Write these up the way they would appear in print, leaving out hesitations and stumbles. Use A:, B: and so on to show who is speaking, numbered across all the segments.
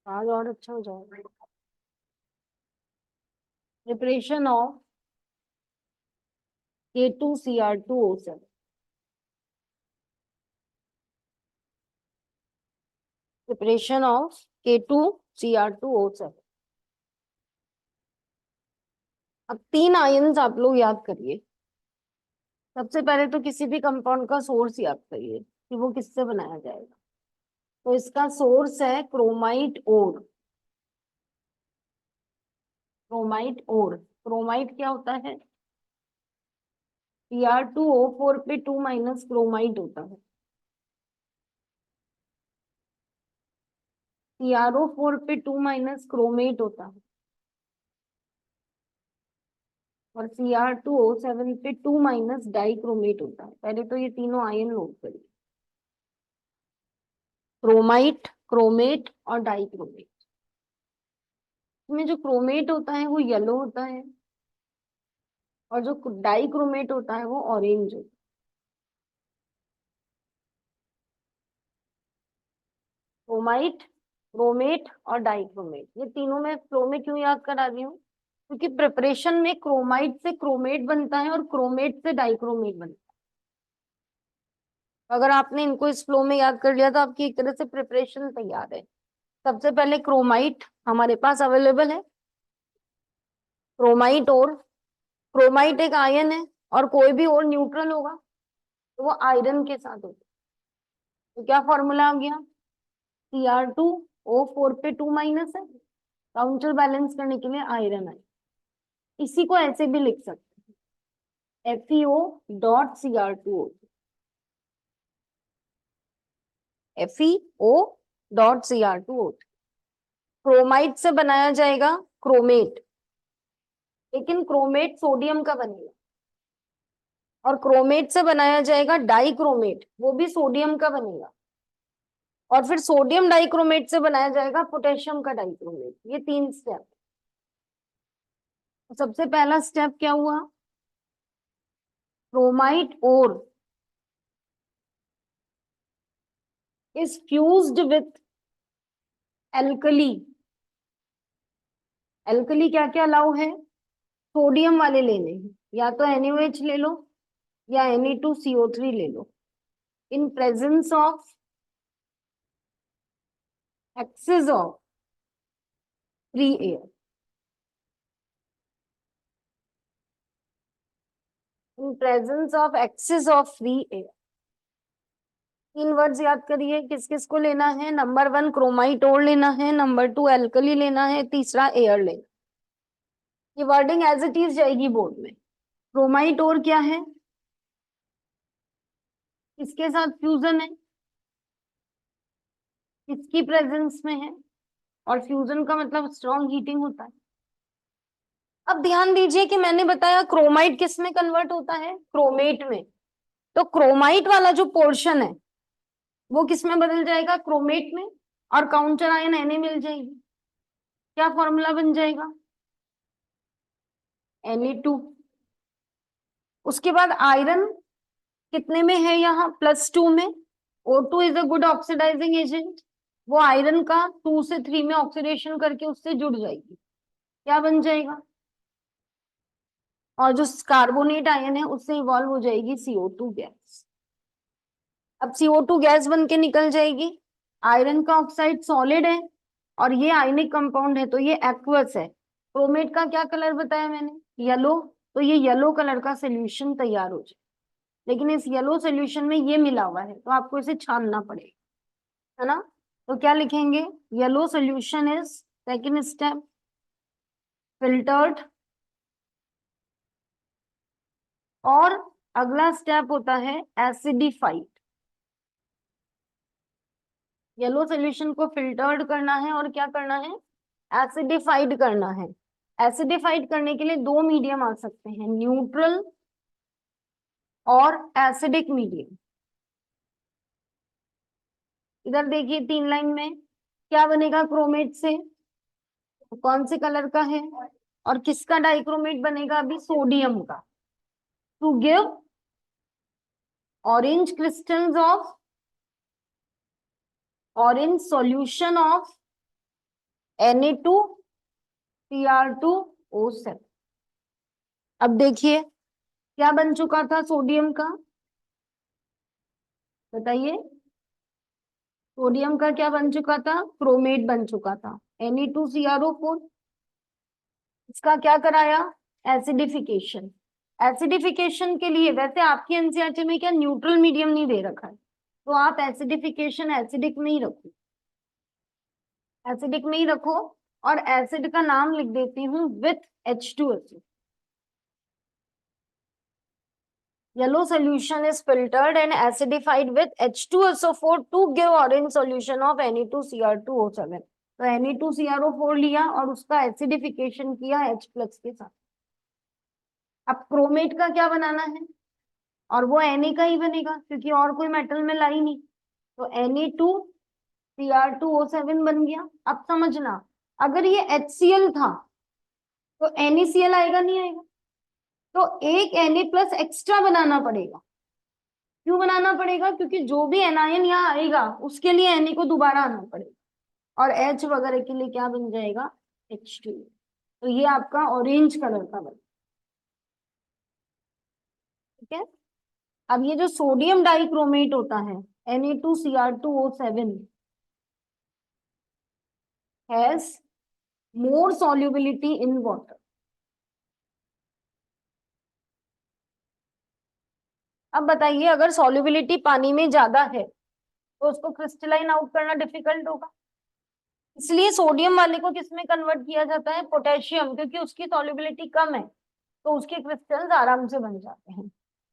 A: आज और अच्छा हो जाएगा। Preparation of K2Cr2O7। Preparation of K2Cr2O7। अब तीन आयन्स आप लोग याद करिए। सबसे पहले तो किसी भी कंपाउंड का सोर्स याद करिए कि वो किससे बनाया जाएगा। तो इसका सोर्स है क्रोमाइट ओर। क्रोमाइट ओर, क्रोमाइट क्या होता है? Cr2O4 पे 2 माइनस क्रोमाइट होता है। CrO4 पे 2 माइनस क्रोमेट होता है। और Cr2O7 पे 2 माइनस डाइक्रोमेट होता है। पहले तो ये तीनों आयन नोट करिए, क्रोमाइट, क्रोमेट और डाइक्रोमेट। इसमें जो क्रोमेट होता है वो येलो होता है और जो डाइक्रोमेट होता है वो ऑरेंज होता है। क्रोमाइट, क्रोमेट और डाइक्रोमेट, ये तीनों मैं फ्लो में क्यों याद करा रही हूँ? क्योंकि प्रिपरेशन में क्रोमाइट से क्रोमेट बनता है और क्रोमेट से डाइक्रोमेट बनता है। अगर आपने इनको इस फ्लो में याद कर लिया तो आपकी एक तरह से प्रिपरेशन तैयार है। सबसे पहले क्रोमाइट हमारे पास अवेलेबल है। क्रोमाइट और, क्रोमाइट एक आयन है और कोई भी और न्यूट्रल होगा तो वो आयरन के साथ होगा। तो क्या फॉर्मूला आ गया? Cr2O4 पे 2 माइनस है, काउंटर बैलेंस करने के लिए आयरन है। इसी को ऐसे भी लिख सकते हैं, FeO.Cr2O, FeO.Cr2O। क्रोमाइट से बनाया जाएगा क्रोमेट, लेकिन क्रोमेट सोडियम का बनेगा। और क्रोमेट से बनाया जाएगा डाइक्रोमेट, वो भी सोडियम का बनेगा। और फिर सोडियम डाइक्रोमेट से बनाया जाएगा पोटेशियम का डाइक्रोमेट। ये तीन स्टेप। सबसे पहला स्टेप क्या हुआ? Chromite ore is fused with alkali. Alkali क्या क्या अलाउ है? सोडियम वाले लेने हैं, या तो NaOH ले लो या Na2CO3 ले लो, in presence of excess of free air. In presence of excess of free air. तीन वर्ड्स याद करिए, किस किस को लेना है? नंबर 1 क्रोमाइट और लेना है, नंबर 2 एल्कली लेना है, तीसरा एयर लेना। ये वर्डिंग एज इट इज जाएगी बोर्ड में। क्रोमाइट और क्या है? किसके साथ फ्यूजन है, किसकी प्रेजेंस में है? और फ्यूजन का मतलब स्ट्रॉन्ग हीटिंग होता है। अब ध्यान दीजिए कि मैंने बताया क्रोमाइट किस में कन्वर्ट होता है? क्रोमेट में। तो क्रोमाइट वाला जो पोर्शन है वो किस में बदल जाएगा? क्रोमेट में। और काउंटर आयन Na मिल जाएगी। क्या फॉर्मूला बन जाएगा? Na2। उसके बाद आयरन कितने में है? यहाँ +2 में। O2 is a good oxidising agent, वो आयरन का 2 से 3 में ऑक्सीडेशन करके उससे जुड़ जाएगी। क्या बन जाएगा? और जो कार्बोनेट आयन है उससे इवॉल्व हो जाएगी CO2 गैस। अब CO2 गैस बन के निकल जाएगी। आयरन का ऑक्साइड सॉलिड है और ये आयनिक कंपाउंड है तो ये एक्वस है। क्रोमेट का क्या कलर बताया मैंने? येलो। तो ये येलो कलर का सोल्यूशन तैयार हो जाए, लेकिन इस येलो सोल्यूशन में ये मिला हुआ है तो आपको इसे छानना पड़ेगा, है ना? तो क्या लिखेंगे? Yellow solution is second step filtered. और अगला स्टेप होता है एसिडिफाइड। येलो सोल्यूशन को फिल्टर्ड करना है और क्या करना है? एसिडिफाइड करना है। एसिडिफाइड करने के लिए दो मीडियम आ सकते हैं, न्यूट्रल और एसिडिक मीडियम। इधर देखिए 3 लाइन में क्या बनेगा क्रोमेट से? कौन से कलर का है? और किसका डाइक्रोमेट बनेगा? अभी सोडियम का। To give orange crystals of orange solution of Na2Cr2O7। अब देखिए क्या बन चुका था सोडियम का, बताइए। सोडियम का क्या बन चुका था, क्रोमेट बन चुका था, Na2CrO4। इसका क्या कराया, एसिडिफिकेशन। एसिडिफिकेशन के लिए वैसे आपकी एनसीईआरटी में क्या न्यूट्रल मीडियम नहीं दे रखा है, तो आप एसिडिफिकेशन एसिडिक में ही रखो, एसिडिक में ही रखो। और एसिड का नाम लिख देती हूँ with H2SO। Yellow solution is filtered and acidified with H2SO4 to give orange solution of Na2Cr2O7। तो Na2CrO4 लिया और उसका एसिडिफिकेशन किया H प्लस के साथ। अब क्रोमेट का क्या बनाना है, और वो Na का ही बनेगा क्योंकि और कोई मेटल में लाई नहीं, तो Na2Cr2O7 बन गया। अब समझना, अगर ये HCl था तो NaCl आएगा नहीं आएगा, तो एक Na प्लस एक्स्ट्रा बनाना पड़ेगा। क्यों बनाना पड़ेगा, क्योंकि जो भी एनायन यहाँ आएगा उसके लिए Na को दोबारा आना पड़ेगा, और H वगैरह के लिए क्या बन जाएगा, H2। तो ये आपका ऑरेंज कलर का बन, ठीक है। अब ये जो सोडियम डाइक्रोमेट होता है Na2Cr2O7 has more solubility in water. अब बताइए, अगर सॉल्युबिलिटी पानी में ज्यादा है तो उसको क्रिस्टलाइन आउट करना डिफिकल्ट होगा, इसलिए सोडियम वाले को किस में कन्वर्ट किया जाता है, पोटेशियम, क्योंकि उसकी सॉल्युबिलिटी कम है तो उसके क्रिस्टल्स आराम से बन जाते हैं।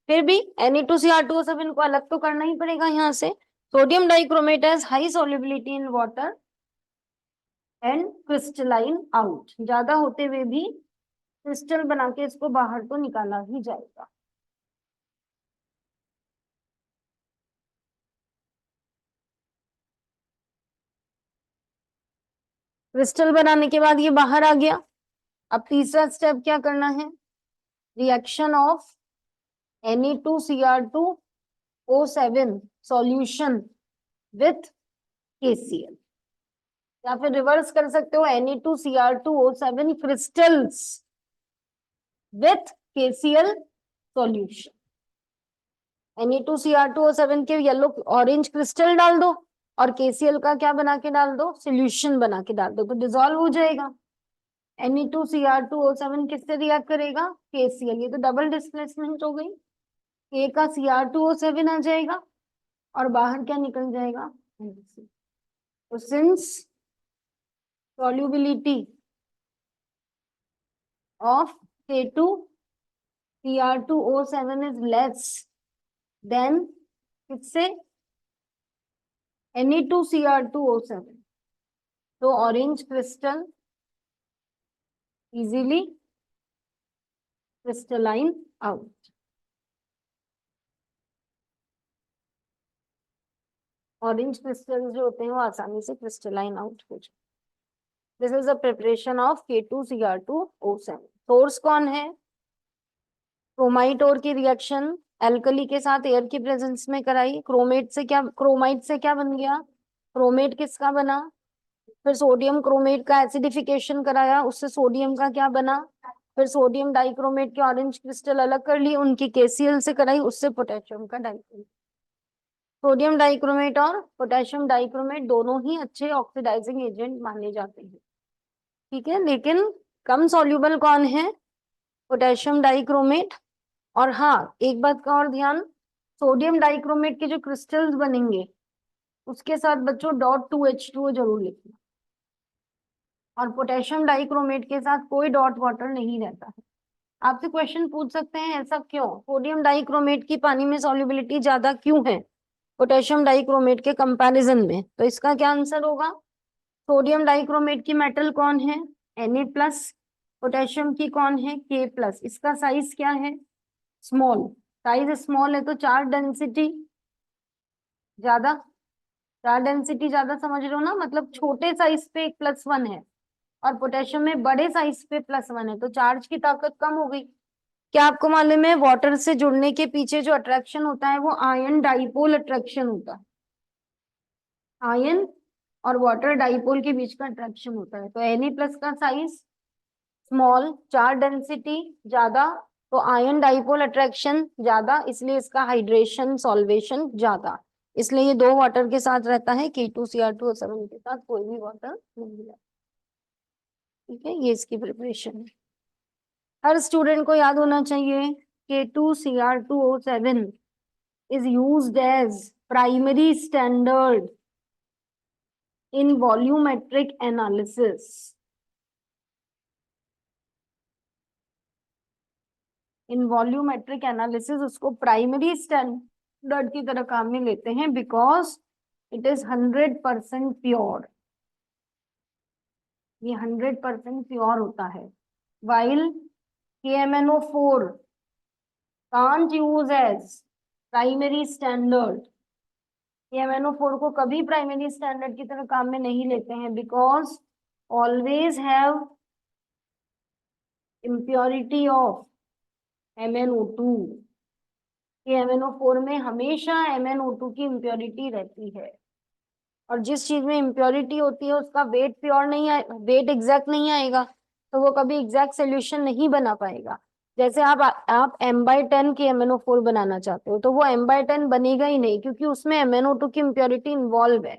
A: फिर भी Na2Cr2O7 को अलग तो करना ही पड़ेगा यहाँ से। Sodium dichromate has high solubility in water and crystalline out. ज्यादा होते हुए भी क्रिस्टल बना के इसको बाहर तो निकाला ही जाएगा। क्रिस्टल बनाने के बाद ये बाहर आ गया। अब तीसरा स्टेप क्या करना है, reaction of Na2Cr2O7 solution with KCl, या फिर रिवर्स कर सकते हो, Na2Cr2O7 crystals with KCl solution. Na2Cr2O7 के येलो ऑरेंज क्रिस्टल डाल दो और KCl का क्या बना के डाल दो, सोल्यूशन बना के डाल दो, तो डिसॉल्व हो जाएगा। Na2Cr2O7 किससे रिएक्ट करेगा, KCl। ये तो डबल डिस्प्लेसमेंट हो गई, K का Cr2O7 आ जाएगा और बाहर क्या निकल जाएगा, NaCl। तो since solubility of K2Cr2O7 is less than किससे, Na2Cr2O7, तो orange crystal easily crystalline out. Orange crystal जो होते हैं वो आसानी से क्रिस्टलाइन आउट हो जाते। This is the preparation of K2Cr2O7। Source कौन है, क्रोमाइट और की रिएक्शन एल्कली के साथ एयर की प्रेजेंस में कराई, क्रोमेट से क्या, क्रोमाइट से क्या बन गया, क्रोमेट किसका बना, फिर सोडियम क्रोमेट का एसिडिफिकेशन कराया, उससे सोडियम का क्या बना, फिर सोडियम डाइक्रोमेट के ऑरेंज क्रिस्टल अलग कर लिए, उनकी KCl से कराई, उससे पोटेशियम का डाइक्रोमेट। सोडियम डाइक्रोमेट और पोटेशियम डाइक्रोमेट दोनों ही अच्छे ऑक्सीडाइजिंग एजेंट माने जाते हैं, ठीक है। लेकिन कम सॉल्युबल कौन है, पोटेशियम डाइक्रोमेट। और हाँ, एक बात का और ध्यान, सोडियम डाइक्रोमेट के जो क्रिस्टल्स बनेंगे उसके साथ बच्चों .2H2O जरूर लिखना, और पोटेशियम डाइक्रोमेट के साथ कोई डॉट वाटर नहीं रहता है। आपसे क्वेश्चन पूछ सकते हैं ऐसा क्यों, सोडियम डाइक्रोमेट की पानी में सॉल्युबिलिटी ज्यादा क्यों है पोटेशियम डाइक्रोमेट के कंपैरिजन में, तो इसका क्या आंसर होगा, सोडियम डाइक्रोमेट की मेटल कौन है, Na प्लस, पोटेशियम की कौन है, K प्लस। इसका साइज क्या है, स्मॉल, साइज स्मॉल है तो चार्ज डेंसिटी ज्यादा, चार्ज डेंसिटी ज्यादा समझ रहे हो ना, मतलब छोटे साइज पे एक +1 है और पोटेशियम में बड़े साइज पे +1 है, तो चार्ज की ताकत कम हो गई। क्या आपको मालूम है वाटर से जुड़ने के पीछे जो अट्रैक्शन होता है वो आयन डाइपोल अट्रैक्शन होता है, आयन और वाटर डाइपोल के बीच का अट्रैक्शन होता है। तो Na+ का साइज स्मॉल, चार्ज डेंसिटी ज्यादा, तो आयन डाइपोल अट्रैक्शन ज्यादा, इसलिए इसका हाइड्रेशन सॉल्वेशन ज्यादा, इसलिए ये 2 वाटर के साथ रहता है, K2Cr2O7 के साथ कोई भी वाटर नहीं रहता। ठीक है, ये इसकी प्रिपरेशन है। हर स्टूडेंट को याद होना चाहिए K2Cr2O7 is used as primary standard in volumetric analysis. In volumetric analysis उसको प्राइमरी स्टैंडर्ड की तरह काम में लेते हैं, बिकॉज इट इज 100% प्योर। ये 100% प्योर होता है। while KMnO4 can't use as primary standard, KMnO4 को कभी प्राइमरी स्टैंडर्ड की तरह काम में नहीं लेते हैं, because always have impurity of MnO2। MnO4 में हमेशा MnO2 की इम्प्योरिटी रहती है, और जिस चीज में इम्प्योरिटी होती है उसका वेट प्योर नहीं आए, वेट एग्जैक्ट नहीं आएगा, तो वो कभी एग्जैक्ट सोल्यूशन नहीं बना पाएगा। जैसे आप M/10 की MnO4 बनाना चाहते हो, तो वो M/10 बनेगा ही नहीं, क्योंकि उसमें MnO2 की इम्प्योरिटी इन्वॉल्व है।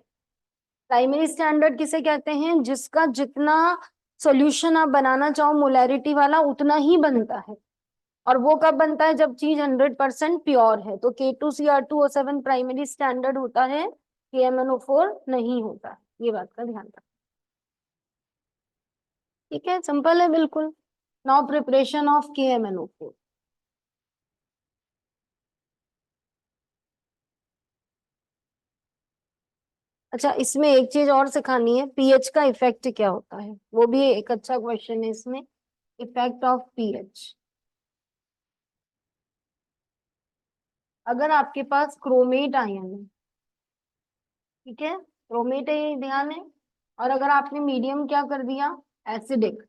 A: प्राइमरी स्टैंडर्ड किसे कहते हैं? जिसका जितना सोल्यूशन आप बनाना चाहो मोलैरिटी वाला, उतना ही बनता है। और वो कब बनता है? जब चीज 100% प्योर है। तो K2Cr2O7 प्राइमरी स्टैंडर्ड होता है, KMnO4 नहीं होता। ये बात का ध्यान रखना। ठीक है, सिंपल है बिल्कुल। Now preparation of KMnO4। अच्छा, इसमें एक चीज और सिखानी है, पीएच का इफेक्ट क्या होता है, वो भी एक अच्छा क्वेश्चन है इसमें। Effect of pH. अगर आपके पास क्रोमेट आयन है, ठीक है, क्रोमेट है, ये ध्यान है, और अगर आपने मीडियम क्या कर दिया, एसिडिक,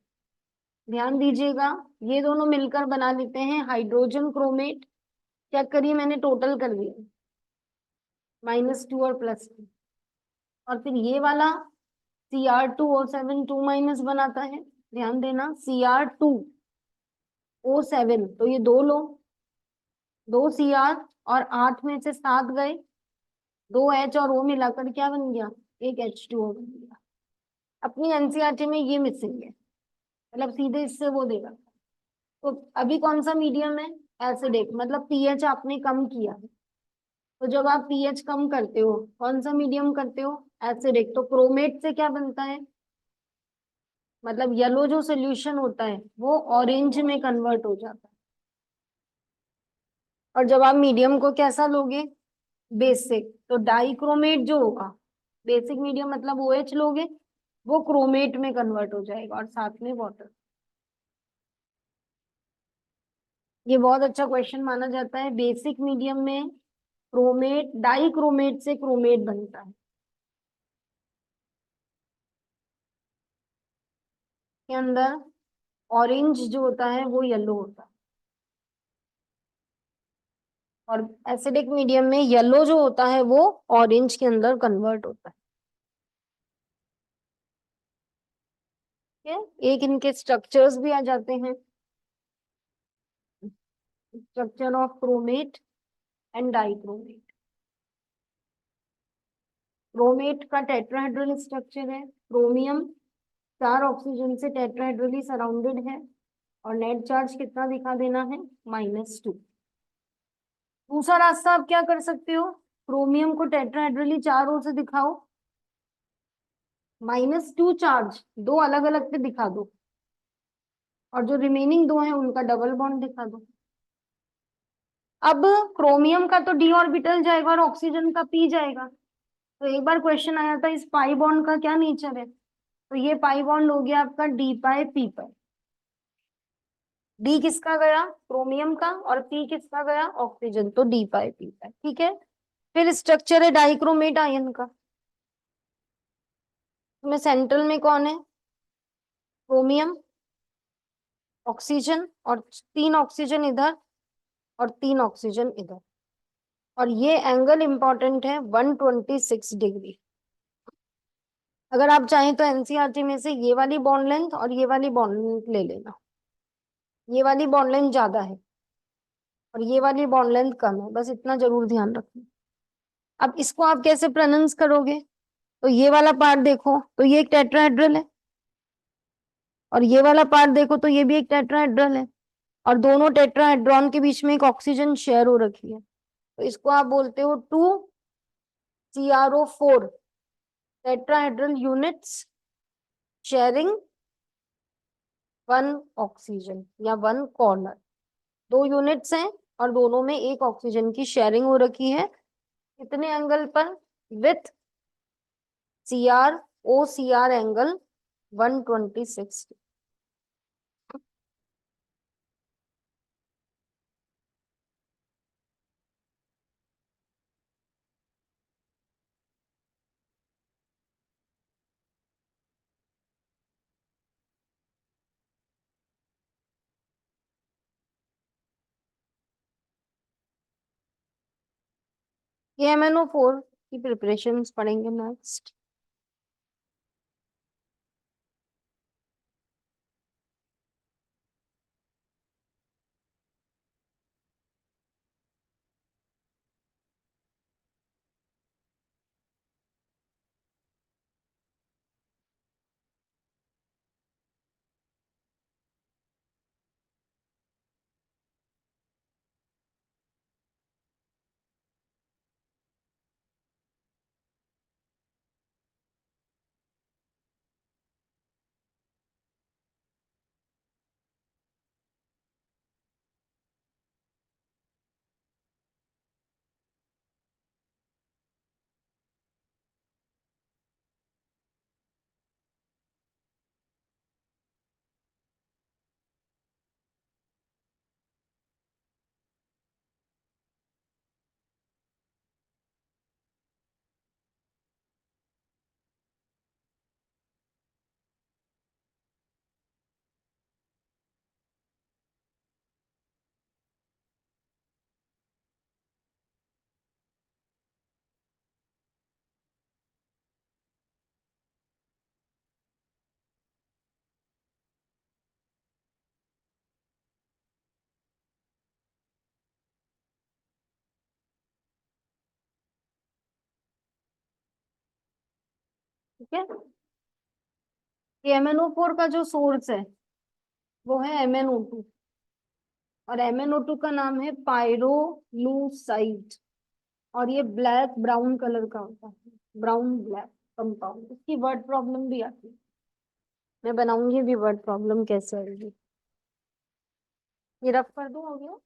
A: ध्यान दीजिएगा, ये दोनों मिलकर बना लेते हैं हाइड्रोजन क्रोमेट। चेक करिए, मैंने टोटल कर दिया, -2 और +2। और फिर ये वाला Cr2O7 2- बनाता है, ध्यान देना, Cr2O7, तो ये 2 लो, 2 Cr, और 8 में से 7 गए, 2 H और O मिलाकर क्या बन गया? एक H2O बन गया। अपनी एनसीईआरटी में ये मिसिंग है, मतलब सीधे इससे वो देगा। तो अभी कौन सा मीडियम है? एसिडिक, मतलब पीएच आपने कम किया है। तो जब आप पीएच कम करते हो, कौन सा मीडियम करते हो? एसिडिक, तो क्रोमेट से क्या बनता है? मतलब येलो जो सोल्यूशन होता है वो ऑरेंज में कन्वर्ट हो जाता है। और जब आप मीडियम को कैसा लोगे? बेसिक, तो डाइक्रोमेट जो होगा, बेसिक मीडियम मतलब OH लोगे, वो क्रोमेट में कन्वर्ट हो जाएगा, और साथ में वाटर। ये बहुत अच्छा क्वेश्चन माना जाता है। बेसिक मीडियम में क्रोमेट, डाइक्रोमेट से क्रोमेट बनता है के अंदर ऑरेंज जो होता है वो येलो होता है, और एसिडिक मीडियम में येलो जो होता है वो ऑरेंज के अंदर कन्वर्ट होता है। ठीक है, एक इनके स्ट्रक्चर्स भी आ जाते हैं, structure of chromate and dichromate. Chromate का टेट्राहेड्रल स्ट्रक्चर है, क्रोमियम 4 ऑक्सीजन से टेट्राहेड्रली सराउंडेड है, और नेट चार्ज कितना दिखा देना है? -2। दूसरा रास्ता आप क्या कर सकते हो? क्रोमियम को टेट्राहेड्रली 4 ओर से दिखाओ, -2 चार्ज 2 अलग अलग पे दिखा दो, और जो रिमेनिंग 2 हैं उनका डबल बॉन्ड दिखा दो। अब क्रोमियम का तो d ऑर्बिटल जाएगा और ऑक्सीजन का p जाएगा। तो एक बार क्वेश्चन आया था, इस पाई बॉन्ड का क्या नेचर है? तो ये पाई बॉन्ड हो गया आपका d π p π। d किसका गया? क्रोमियम का, और p किसका गया? ऑक्सीजन, तो d π p π। ठीक है, फिर स्ट्रक्चर है डाइक्रोमेट आयन का, में सेंट्रल में कौन है? क्रोमियम, ऑक्सीजन, और 3 ऑक्सीजन इधर और 3 ऑक्सीजन इधर, और ये एंगल इंपॉर्टेंट है 126 डिग्री। अगर आप चाहें तो एनसीईआरटी में से ये वाली बॉन्ड लेंथ और ये वाली बॉन्ड लेंथ ले लेना। ये वाली बॉन्ड लेंथ ज्यादा है और ये वाली बॉन्ड लेंथ कम है, बस इतना जरूर ध्यान रखना। अब इसको आप कैसे प्रोनाउंस करोगे? तो ये वाला पार्ट देखो तो ये एक टेट्राहेड्रल है, और ये वाला पार्ट देखो तो ये भी एक टेट्राहेड्रल है, और दोनों टेट्राहेड्रॉन के बीच में एक ऑक्सीजन शेयर हो रखी है, तो इसको आप बोलते हो 2CrO4 tetrahedral units sharing 1 oxygen या 1 कॉर्नर। दो यूनिट्स हैं और दोनों में एक ऑक्सीजन की शेयरिंग हो रखी है। कितने एंगल पर? With CrO angle 126। ये MnO4 की प्रिपरेशन पढ़ेंगे नेक्स्ट। ठीक है, ये MnO4 का जो सोर्स है वो है MnO2, और MnO2 का नाम है पायरोलूसाइड, और ये ब्लैक ब्राउन कलर का होता है, ब्राउन ब्लैक कंपाउंड। इसकी वर्ड प्रॉब्लम भी आती है, मैं बनाऊंगी भी वर्ड प्रॉब्लम कैसे आएगी। ये रफ कर दूं, हो गया।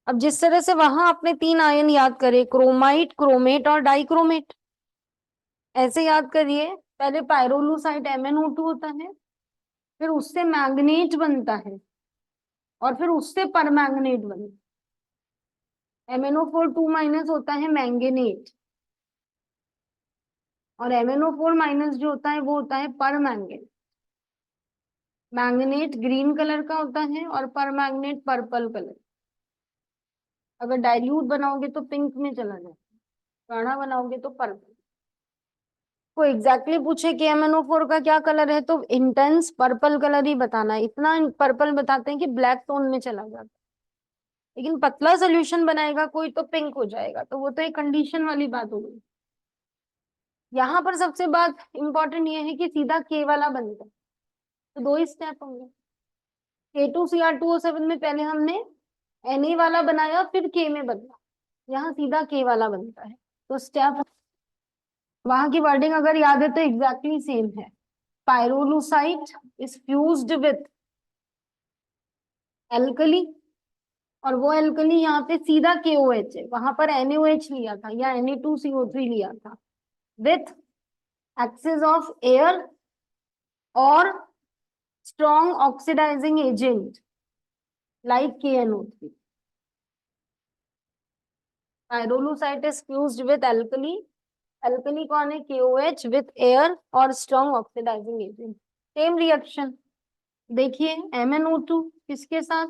A: अब जिस तरह से वहां आपने 3 आयन याद करे, क्रोमाइट, क्रोमेट और डाइक्रोमेट, ऐसे याद करिए। पहले पायरोलूसाइड MnO2 होता है, फिर उससे मैग्नेट बनता है, और फिर उससे परमैंगनेट बनता है। MnO4 2- होता है मैंगनेट, और MnO4- जो होता है वो होता है परमैंगनेट। मैंगनेट ग्रीन कलर का होता है और परमैंगनेट पर्पल कलर। अगर डाइल्यूट बनाओगे तो पिंक में चला जाए, गाढ़ा बनाओगे तो पर्पल। को एग्जैक्टली पूछे कि MnO4 का क्या कलर है तो इंटेंस पर्पल कलर ही बताना है। इतना पर्पल बताते हैं कि ब्लैक टोन में चला जाता है, लेकिन पतला सोल्यूशन बनाएगा कोई तो पिंक हो जाएगा, तो वो तो एक कंडीशन वाली बात हो गई। यहाँ पर सबसे बात इंपॉर्टेंट ये है कि सीधा K वाला बनता है, तो 2 ही स्टेप होंगे। K2Cr2O7 में पहले हमने Na वाला बनाया, फिर K में बदला, यहाँ सीधा K वाला बनता है। तो स्टेप, वहां की वर्डिंग अगर याद है तो एग्जैक्टली सेम है। पायरोलूसाइट इज फ्यूज्ड विथ एल्कली, और वो एल्कली यहाँ पे सीधा KOH है, वहां पर NaOH लिया था या Na2CO3 लिया था, विथ एक्सेस ऑफ एयर और strong oxidising agent like KNO3। Pyrolusite is fused with alkali, alkali कौन है? KOH विथ एयर और strong oxidising agent. Same reaction देखिए, MnO2 किसके साथ?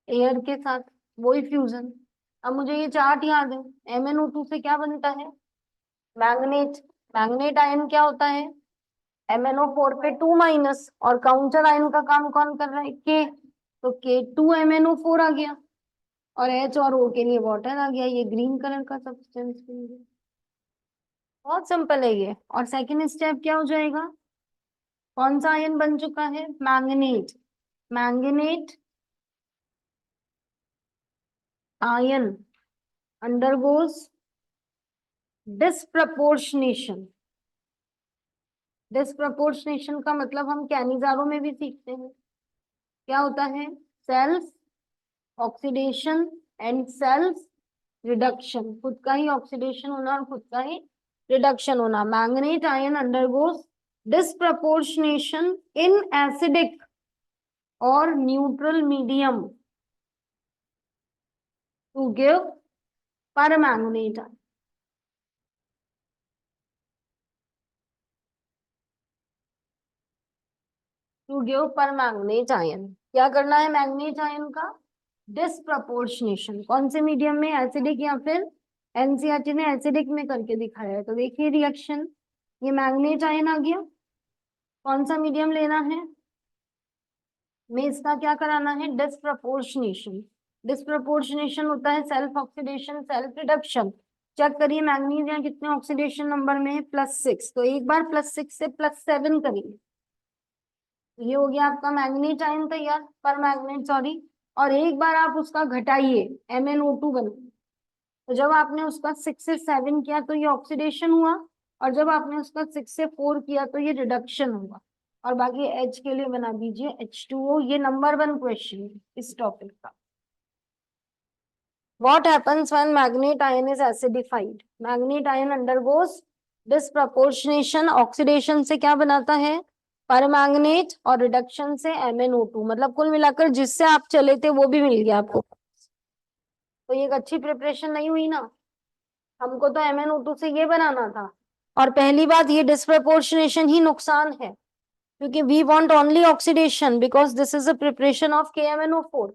A: एयर के साथ, वही फ्यूजन। अब मुझे ये चार्ट याद है, MnO2 से क्या बनता है, मैग्नेट। मैग्नेट आयन क्या होता है, MnO4 पे 2- और काउंटर आयन का काम कौन कर रहा है, K, तो K2MnO4 आ गया, और H और O के लिए वाटर आ गया, ये ग्रीन कलर का सब्सटेंस बन गया। बहुत सिंपल है ये। और सेकंड स्टेप क्या हो जाएगा, कौन सा आयन बन चुका है, manganese. Manganate ion undergoes disproportionation. Disproportionation का मतलब हम कैनिजारों में भी सीखते हैं, क्या होता है, self oxidation and self reduction, खुद का ही ऑक्सीडेशन होना और खुद का ही रिडक्शन होना। Manganate ion undergoes disproportionation in acidic और neutral medium to give permanganate ion. To give permanganate ion, क्या करना है मैंगनेट आयन का, डिस्प्रपोर्शनेशन। कौन से मीडियम में, एसिडिक या फिर, एनसीईआरटी ने एसिडिक में करके दिखाया है, तो देखिए रिएक्शन, ये मैंगनेट आयन आ गया, कौन सा मीडियम लेना है, में इसका क्या कराना है, डिस्प्रपोर्शनेशन। डिस्प्रपोर्शनेशन होता है self oxidation self reduction. Check करिए मैग्नीज यहाँ कितने ऑक्सीडेशन नंबर में है, +6, तो एक बार +6 से +7 करिए, ये हो गया आपका मैग्नीज आयन तैयार, पर मैग्नेट सॉरी। और एक बार आप उसका घटाइए, MnO2 बना, तो जब आपने उसका 6 से 7 किया तो ये ऑक्सीडेशन हुआ, और जब आपने उसका 6 से 4 किया तो ये रिडक्शन हुआ। और बाकी H के लिए बना दीजिए H2O। ये नंबर 1 क्वेश्चन इस टॉपिक का। What happens when magnet ion is acidified? Magnet ion undergoes disproportionation, oxidation से क्या बनाता है, परमैंगनेट, और रिडक्शन से MnO2। मतलब कुल मिलाकर जिससे आप चले थे वो भी मिल गया आपको, तो ये एक अच्छी प्रिपरेशन नहीं हुई ना। हमको तो MnO2 से ये बनाना था, और पहली बात ये डिस्प्रपोर्शनेशन ही नुकसान है, क्योंकि we want only oxidation because this is a preparation of KMnO4।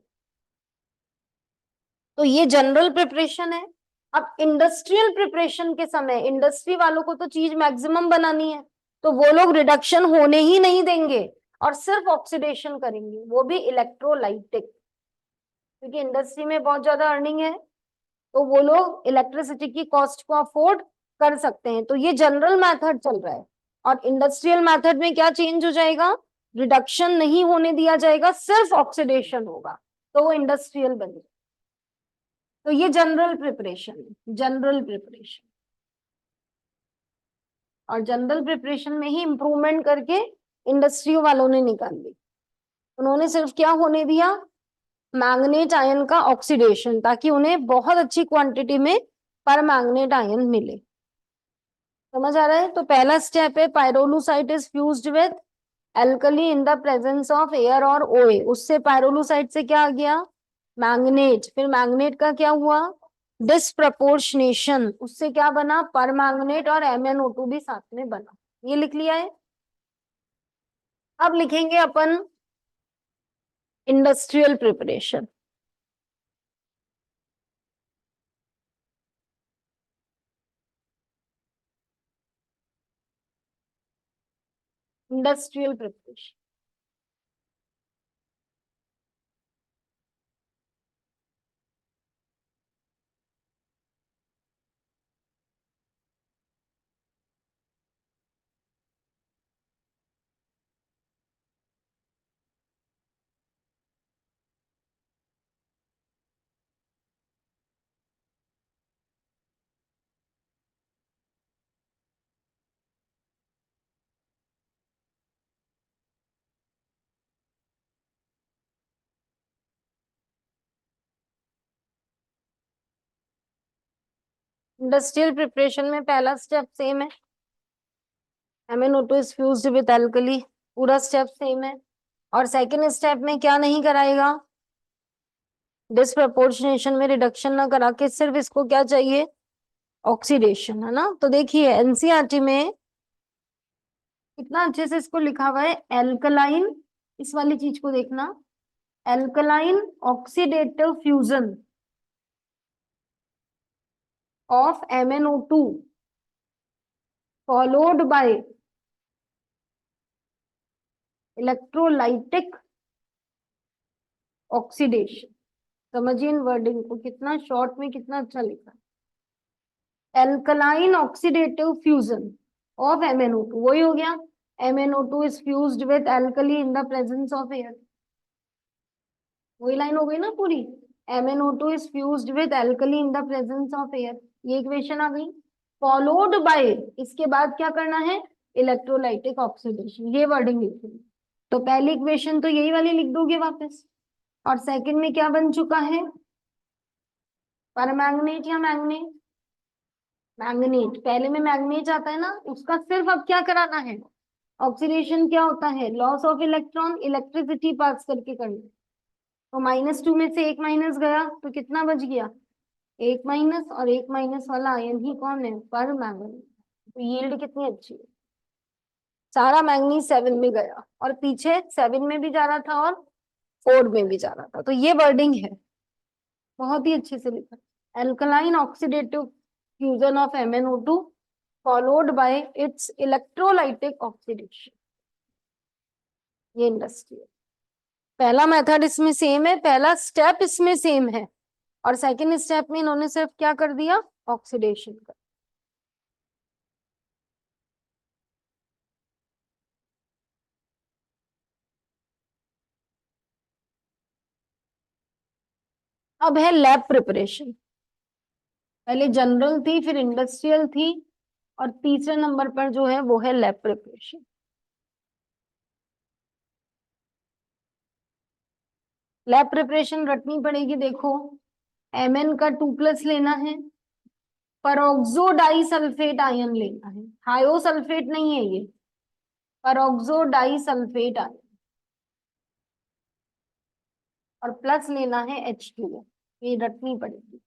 A: तो ये जनरल प्रिपरेशन है। अब इंडस्ट्रियल प्रिपरेशन के समय इंडस्ट्री वालों को तो चीज मैक्सिमम बनानी है, तो वो लोग रिडक्शन होने ही नहीं देंगे और सिर्फ ऑक्सीडेशन करेंगे, वो भी इलेक्ट्रोलाइटिक, क्योंकि इंडस्ट्री में बहुत ज्यादा अर्निंग है, तो वो लोग इलेक्ट्रिसिटी की कॉस्ट को अफोर्ड कर सकते हैं। तो ये जनरल मेथड चल रहा है, और इंडस्ट्रियल मेथड में क्या चेंज हो जाएगा, रिडक्शन नहीं होने दिया जाएगा, सिर्फ ऑक्सीडेशन होगा, तो वो इंडस्ट्रियल बनेगा। तो ये जनरल प्रिपरेशन है, जनरल प्रिपरेशन। और जनरल प्रिपरेशन में ही इंप्रूवमेंट करके इंडस्ट्री वालों ने निकाल ली, उन्होंने सिर्फ क्या होने दिया, मैंगनेट आयन का ऑक्सीडेशन, ताकि उन्हें बहुत अच्छी क्वांटिटी में पर मैंगनेट आयन मिले। समझ आ रहा है, तो पहला स्टेप है pyrolusite is fused with alkali in the presence of air और OA, उससे पायरोलुसाइट से क्या आ गया, मैंगनेट, फिर मैंगनेट का क्या हुआ, डिस्प्रपोर्शनेशन, उससे क्या बना, परमैंगनेट, और MnO2 भी साथ में बना। ये लिख लिया है। अब लिखेंगे अपन industrial preparation. Industrial preparation, industrial preparation में पहला स्टेप सेम है, MnO2 is fused with alkali, पूरा स्टेप सेम है। और सेकेंड स्टेप में क्या नहीं कराएगा, डिस्प्रपोर्शनेशन में रिडक्शन ना करा के सिर्फ इसको क्या चाहिए, ऑक्सीडेशन, है ना। तो देखिए एनसीईआरटी में कितना अच्छे से इसको लिखा हुआ है, एल्कलाइन, इस वाली चीज को देखना, alkaline oxidative fusion, of MnO2 followed by electrolytic oxidation. समझिए इन वर्डिंग को, कितना शॉर्ट में कितना अच्छा लिखा। Alkaline oxidative fusion of MnO2, वही हो गया, MnO2 is fused with alkali in the presence of air। वही लाइन हो गई ना पूरी, MnO2 is fused with alkali in the presence of air, ये इक्वेशन आ गई। फॉलोड बाय, इसके बाद क्या करना है, इलेक्ट्रोलाइटिक ऑक्सीडेशन, ये वर्डिंग लिखी। तो पहली इक्वेशन तो यही वाली लिख दोगे वापस, और सेकंड में क्या बन चुका है, परमैंगनेट या मैंगनेट, मैंगनेट। पहले में मैंगनेट आता है ना, उसका सिर्फ अब क्या कराना है, ऑक्सीडेशन क्या होता है, loss of electron, electricity pass करके करना। तो -2 में से एक माइनस गया तो कितना बच गया, एक माइनस, और एक माइनस वाला आयन ही कौन है, पर मैंगनीज। तो यील्ड कितनी अच्छी है, सारा मैंगनीज 7 में गया, और पीछे 7 में भी जा रहा था और 4 में भी जा रहा था। तो ये वर्डिंग है, बहुत ही अच्छे से लिखा। Alkaline oxidative fusion of MnO2 followed by it's electrolytic oxidation, ये इंडस्ट्री है। पहला मेथड इसमें सेम है, पहला स्टेप इसमें सेम है, और सेकंड स्टेप में इन्होंने सिर्फ क्या कर दिया, ऑक्सीडेशन कर। अब है लैब प्रिपरेशन। पहले जनरल थी, फिर इंडस्ट्रियल थी, और तीसरे नंबर पर जो है वो है लैब प्रिपरेशन। लैब प्रिपरेशन रटनी पड़ेगी, देखो Mn का 2+ लेना है, परऑक्सो डाई सल्फेट आयन लेना है, हायो सल्फेट नहीं है ये, परऑक्सो डाई सल्फेट आयन, और प्लस लेना है H2O, ये रटनी पड़ेगी।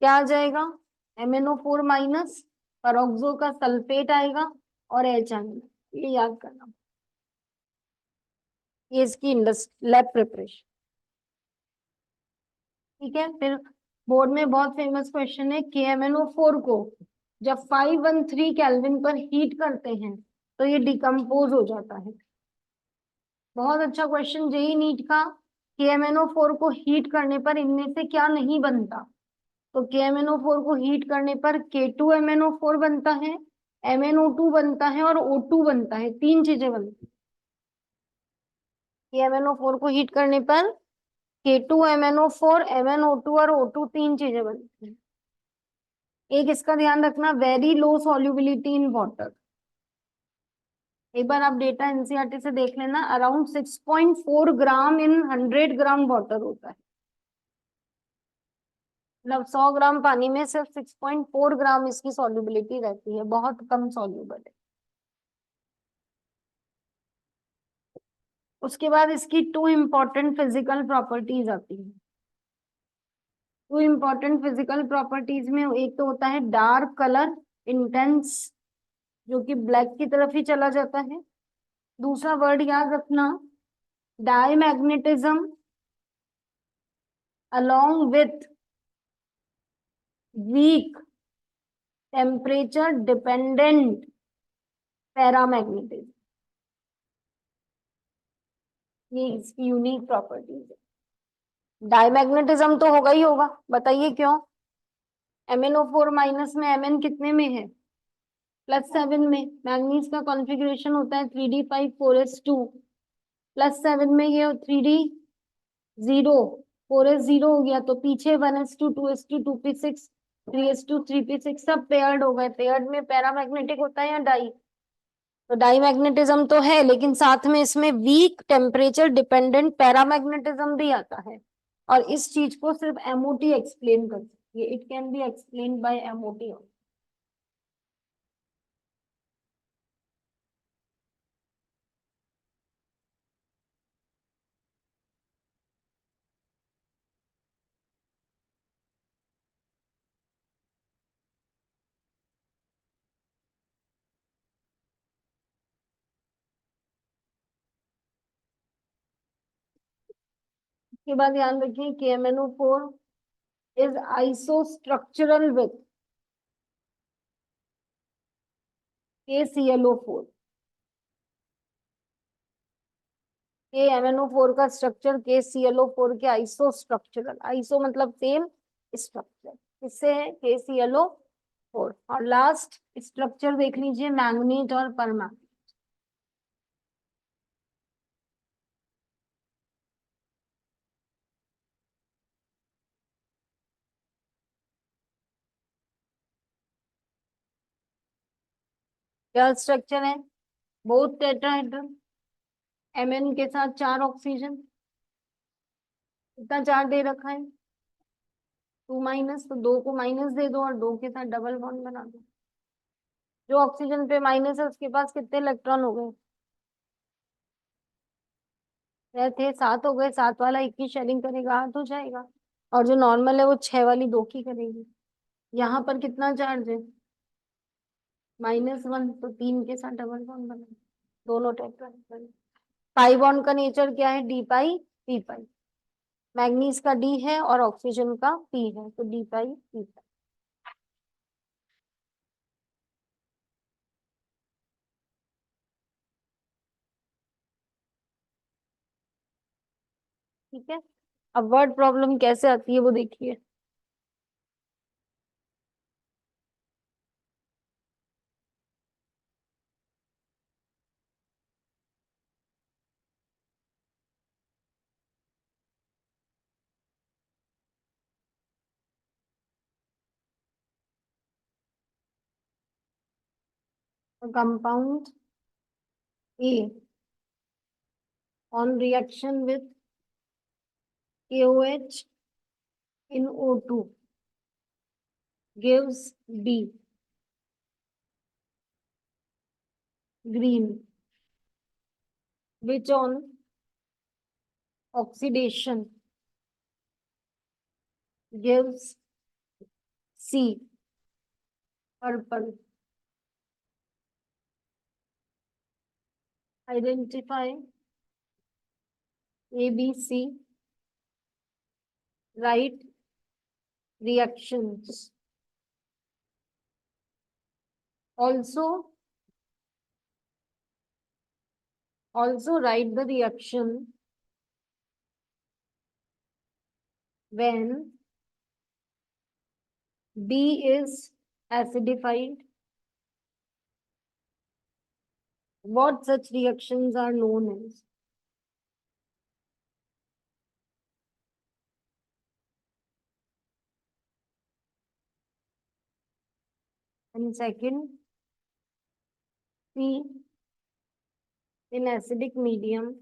A: क्या आ जाएगा, MnO4 माइनस, परऑक्सो का सल्फेट आएगा, और H आएगा, ये याद करना। ये इसकी लैब प्रिपरेशन, ठीक है। फिर बोर्ड में बहुत फेमस क्वेश्चन है, KMnO4 को जब 513 केल्विन पर हीट करते हैं तो ये डिकम्पोज हो जाता है। बहुत अच्छा क्वेश्चन जेई नीट का, KMnO4 को हीट करने पर इनमें से क्या नहीं बनता। तो KMnO4 को हीट करने पर K2MnO4 बनता है, MnO2 बनता है, और O2 बनता है, तीन चीजें बनती है। KMnO4 को हीट करने पर K2MnO4, MnO2 और O2, तीन चीजें बनती हैं। एक इसका ध्यान रखना, very low solubility in water. एक बार आप डेटा एनसीईआरटी से देख लेना, अराउंड 6.4 ग्राम इन 100 ग्राम वाटर होता है। मतलब 100 ग्राम पानी में सिर्फ 6.4 ग्राम इसकी सॉल्युबिलिटी रहती है, बहुत कम सॉल्युबल है। उसके बाद इसकी टू इंपॉर्टेंट फिजिकल प्रॉपर्टीज आती हैं। टू इंपॉर्टेंट फिजिकल प्रॉपर्टीज में एक तो होता है डार्क कलर, इंटेंस, जो कि ब्लैक की तरफ ही चला जाता है। दूसरा वर्ड याद रखना, diamagnetism along with weak temperature dependent paramagnetism, ये इसकी यूनिक प्रॉपर्टीज है। डायमैग्नेटिज्म तो होगा ही होगा, बताइए क्यों। MnO4 माइनस में Mn कितने में है, +7 में। मैग्नीज का कॉन्फ़िगरेशन होता है 3d5 4s2, +7 में ये 3d0, 4s0 हो गया, तो पीछे 1s2 2s2 2p6 3s2 3p6 सब पेयर्ड हो गए। पेयर्ड में पैरामैग्नेटिक होता है या डाई, तो डाईमैग्नेटिज्म तो है, लेकिन साथ में इसमें वीक टेम्परेचर डिपेंडेंट पैरामैग्नेटिज्म भी आता है, और इस चीज को सिर्फ एमओटी एक्सप्लेन कर सकती है, it can be explain by MOT. के बाद ध्यान रखिए KMnO4 is isostructural with KClO4। KMnO4 का स्ट्रक्चर KClO4 के आइसोस्ट्रक्चरल, आइसो मतलब सेम, स्ट्रक्चर किससे है, KClO4। और लास्ट स्ट्रक्चर देख लीजिए मैंगनीज और परमैंगनीज। क्या स्ट्रक्चर है, बोथ टेट्राहेड्रल, Mn के साथ 4 ऑक्सीजन, कितना चार्ज दे रखा है 2 तो 2 को माइनस दे दो और 2 के साथ डबल बॉन्ड बना दो। जो ऑक्सीजन पे माइनस है उसके पास कितने इलेक्ट्रॉन हो गए, थे 7 हो गए, 7 वाला 1 की शेयरिंग करेगा 8 हो जाएगा, और जो नॉर्मल है वो 6 वाली 2 की करेगी। यहाँ पर कितना चार्ज है -1, तो 3 के साथ डबल बॉन्ड बना, दोनों टेट्राहेड्रल। पाई बॉन्ड का नेचर क्या है, डी पाई पी पाई, मैग्नीज का डी है और ऑक्सीजन का पी है, तो डी पाई पी पाई। ठीक है, अब वर्ड प्रॉब्लम कैसे आती है वो देखिए। Compound A on reaction with KOH in O2 gives D, green, which on oxidation gives C, purple. Identify A, B, C, write reactions. Also write the reaction when D is acidified. What such reactions are known as? And second, C in acidic medium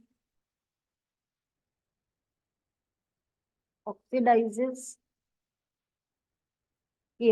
A: oxidizes Ki.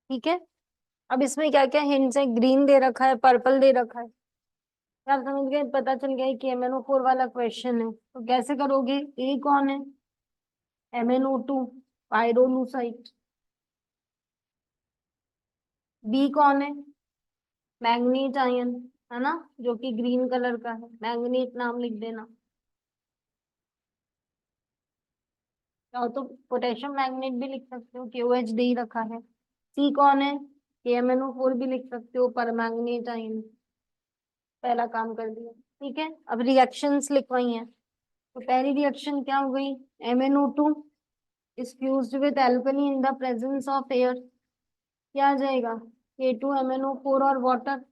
A: ठीक है, अब इसमें क्या क्या hints है, green दे रखा है, purple दे रखा है, क्या आप समझ गए, पता चल गया कि MnO4 वाला क्वेश्चन है। तो कैसे करोगे, ए कौन है, MnO2 पायरोलूसाइट, बी कौन है, मैंगनीज आयन, है ना, जो कि ग्रीन कलर का है, मैंगनीज नाम लिख देना, चाहो तो पोटेशियम मैग्नेट भी लिख सकते हो, KOH दे ही रखा है। सी कौन है, KMnO4 भी लिख सकते हो, पर मैंगनीज आयन, पहला काम कर दिया। ठीक है, अब रिएक्शंस लिखवाई हैं, तो पहली रिएक्शन क्या हो गई, MnO2 is fused with alkali in the presence of air, क्या आ जाएगा, K2MnO4 और वाटर।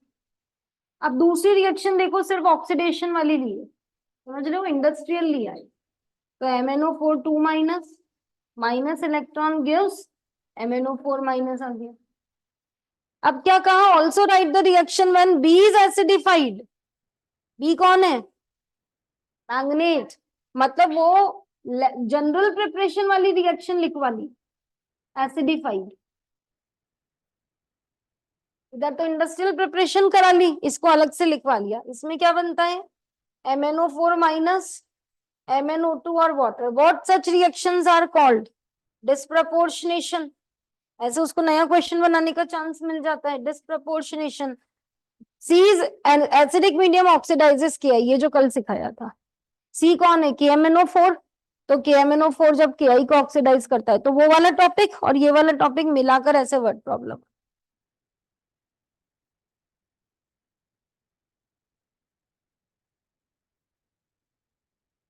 A: अब दूसरी रिएक्शन देखो, सिर्फ ऑक्सीडेशन वाली ली है, समझ रहे हो, इंडस्ट्रियल लिया है, तो MnO4 2 minus, minus electron gives MnO4 minus आ गया। अब क्या कहा, also write the reaction when B is acidified, B कौन है, मैंगनेट, मतलब वो जनरल प्रिपरेशन वाली रिएक्शन लिखवा ली, एसिडिफाइड। इधर तो इंडस्ट्रियल प्रिपरेशन करा ली, इसको अलग से लिखवा लिया। इसमें क्या बनता है, MnO4 माइनस MnO2 और water. What such reactions are called, disproportionation. ऐसे उसको नया क्वेश्चन बनाने का चांस मिल जाता है, disproportionation. Sees acidic medium oxidises किया, ये जो कल सिखाया था। सी कौन है, KMnO4। तो KMnO4 जब KI को ऑक्सीडाइज करता है, तो वो वाला टॉपिक और ये वाला टॉपिक मिलाकर ऐसे वर्ड प्रॉब्लम।